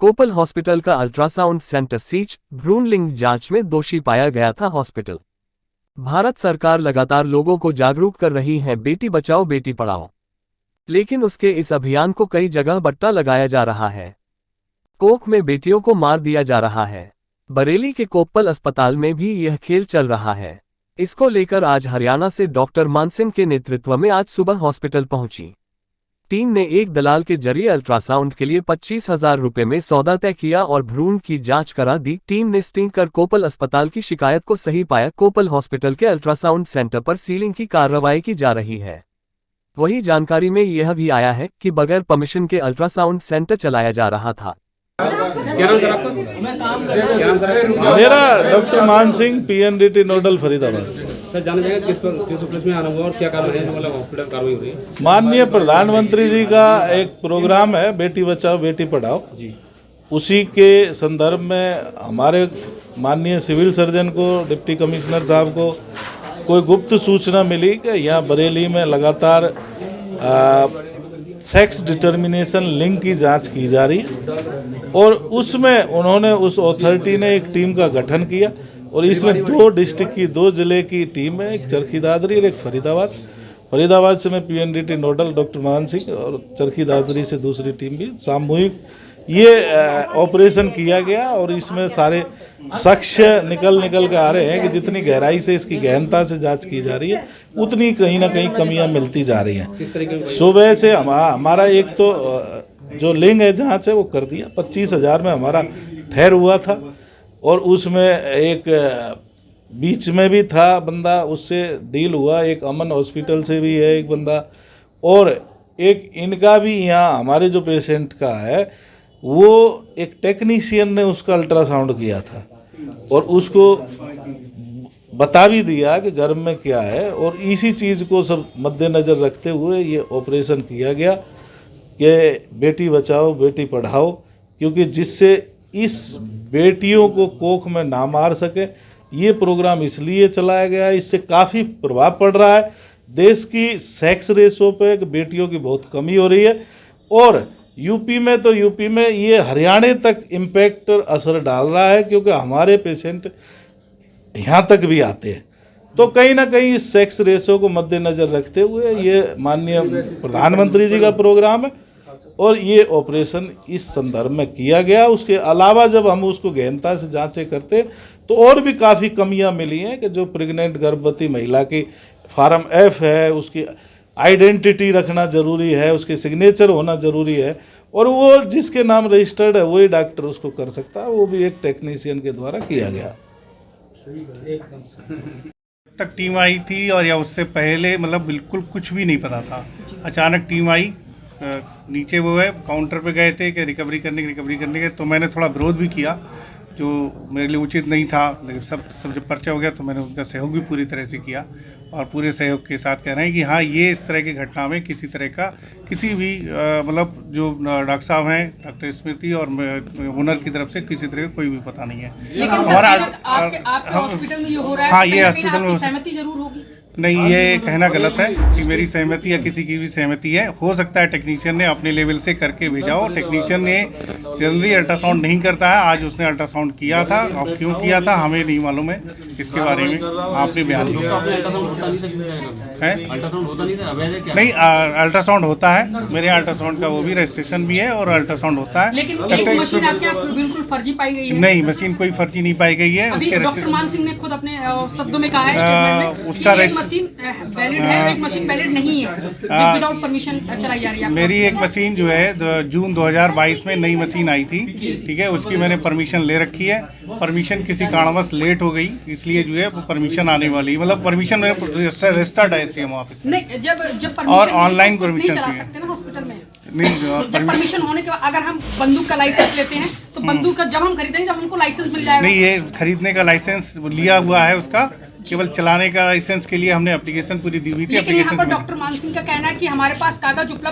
कोपल हॉस्पिटल का ultrasound centre सीच भ्रूण लिंग जांच में दोषी पाया गया था। हॉस्पिटल भारत सरकार लगातार लोगों को जागरूक कर रही है बेटी बचाओ बेटी पढ़ाओ, लेकिन उसके इस अभियान को कई जगह बट्टा लगाया जा रहा है। कोख में बेटियों को मार दिया जा रहा है। बरेली के कोप्पल अस्पताल में भी यह खेल चल रहा है। इसको लेकर आज हरियाणा से डॉक्टर मानसिंह के नेतृत्व में आज सुबह हॉस्पिटल पहुंची टीम ने एक दलाल के जरिए अल्ट्रासाउंड के लिए 25,000 रुपए में सौदा तय किया और भ्रूण की जांच करा दी। टीम ने स्टिंग कर कोपल अस्पताल की शिकायत को सही पाया। कोपल हॉस्पिटल के अल्ट्रासाउंड सेंटर पर सीलिंग की कार्रवाई की जा रही है। वही जानकारी में यह भी आया है कि बगैर परमिशन के अल्ट्रासाउंड सेंटर चलाया जा रहा था। मेरा doctor Mansingh PNDT nodal Faridabad. Sir जाना जाएगा किस उपलक्ष्य में आना हुआ और क्या कारण है मतलब हॉस्पिटल कार्रवाई हो रही है? माननीय प्रधानमंत्री जी का एक प्रोग्राम है बेटी बचाओ बेटी पढ़ाओ जी, उसी के संदर्भ में हमारे माननीय सिविल सर्जन को, डिप्टी कमिश्नर साहब को कोई गुप्त सूचना मिली कि यहाँ बरेली में लगातार सेक्स डिटर्मिनेशन लिंक की जांच की जा रही है और उसमें उन्होंने उस अथॉरिटी ने एक टीम का गठन किया और इसमें 2 डिस्ट्रिक्ट की 2 जिले की टीम है, एक चरखी दादरी और एक फरीदाबाद से मैं पीएनडीटी नोडल डॉक्टर मान सिंह और चरखी दादरी से दूसरी टीम भी सामूहिक ये ऑपरेशन किया गया और इसमें सारे साक्ष्य निकल के आ रहे हैं कि जितनी गहराई से इसकी गहनता से जांच की जा रही है उतनी कहीं ना कहीं कमियां मिलती जा रही हैं। सुबह से हमारा एक तो जो लिंग है जांच है वो कर दिया, 25,000 में हमारा ठहर हुआ था और उसमें एक बीच में भी था बंदा, उससे डील हुआ। एक अमन हॉस्पिटल से भी है एक बंदा और एक इनका भी यहाँ हमारे जो पेशेंट का है वो एक टेक्नीशियन ने उसका अल्ट्रासाउंड किया था और उसको बता भी दिया कि गर्भ में क्या है और इसी चीज़ को सब मद्देनज़र रखते हुए ये ऑपरेशन किया गया कि बेटी बचाओ बेटी पढ़ाओ, क्योंकि जिससे इस बेटियों को कोख में ना मार सके ये प्रोग्राम इसलिए चलाया गया है। इससे काफ़ी प्रभाव पड़ रहा है देश की सेक्स रेशो पे, बेटियों की बहुत कमी हो रही है और यूपी में ये हरियाणा तक इम्पैक्ट असर डाल रहा है क्योंकि हमारे पेशेंट यहाँ तक भी आते हैं। तो कहीं ना कहीं इस सेक्स रेशो को मद्देनज़र रखते हुए ये माननीय प्रधानमंत्री जी का प्रोग्राम है और ये ऑपरेशन इस संदर्भ में किया गया। उसके अलावा जब हम उसको गहनता से जांचें करते तो और भी काफ़ी कमियां मिली हैं कि जो प्रेग्नेंट गर्भवती महिला की फार्म F है उसकी आइडेंटिटी रखना ज़रूरी है, उसके सिग्नेचर होना ज़रूरी है और वो जिसके नाम रजिस्टर्ड है वही डॉक्टर उसको कर सकता है, वो भी एक टेक्नीशियन के द्वारा किया गया। तक टीम आई थी और या उससे पहले मतलब बिल्कुल कुछ भी नहीं पता था। अचानक टीम आई, नीचे वो है काउंटर पे गए थे कि रिकवरी करने के, तो मैंने थोड़ा विरोध भी किया जो मेरे लिए उचित नहीं था, लेकिन सब जब पर्चा हो गया तो मैंने उनका सहयोग भी पूरी तरह से किया और पूरे सहयोग के साथ कह रहे हैं कि हाँ ये इस तरह की घटना में किसी तरह का किसी भी मतलब जो डॉक्टर साहब हैं डॉक्टर स्मृति और हुनर की तरफ से किसी तरह का कोई भी पता नहीं है। हमारा हॉस्पिटल में ये हो रहा है, हाँ ये हॉस्पिटल में सहमति जरूर होगी। नहीं, ये कहना गलत है कि मेरी सहमति या किसी की भी सहमति है। हो सकता है टेक्नीशियन ने अपने लेवल से करके भेजा हो। टेक्नीशियन ने जल्दी अल्ट्रासाउंड नहीं करता है, आज उसने अल्ट्रासाउंड किया था और क्यों किया था हमें नहीं मालूम है, इसके बारे में आपने बयान दिया है। नहीं, अल्ट्रासाउंड होता है, मेरे अल्ट्रासाउंड का वो भी रजिस्ट्रेशन भी है और अल्ट्रासाउंड होता है। लेकिन एक मशीन आपके बिल्कुल फर्जी पाई गई है। नहीं, मशीन कोई फर्जी नहीं पाई गई है। उसके डॉक्टर मान सिंह ने खुद अपने शब्दों में कहा है उसका मशीन वैलिड है, एक मशीन वैलिड नहीं है जो विदाउट परमिशन चलाई जा रही है। मेरी एक मशीन जो है जून 2022 में नई मशीन आई थी, ठीक है, उसकी मैंने परमिशन ले रखी है। परमिशन किसी कारणवश लेट हो गई, इसलिए जो है वो परमिशन आने वाली, मतलब परमिशन रजिस्टर्ड है वहाँ पे। नहीं, जब और ऑनलाइन परमिशन चला सकते हैं ना हॉस्पिटल में। नहीं, जब परमिशन होने के बाद अगर हम बंदूक का लाइसेंस लेते हैं तो बंदूक का जब हम खरीदेंगे जब हमको लाइसेंस मिल जाएगा। नहीं, ये खरीदने का लाइसेंस लिया हुआ है, उसका केवल चलाने का लाइसेंस के लिए हमने एप्लीकेशन पूरी दी हुई थी। लेकिन यहाँ पर डॉक्टर मान सिंह का कहना है कि हमारे पास कागज उपलब्ध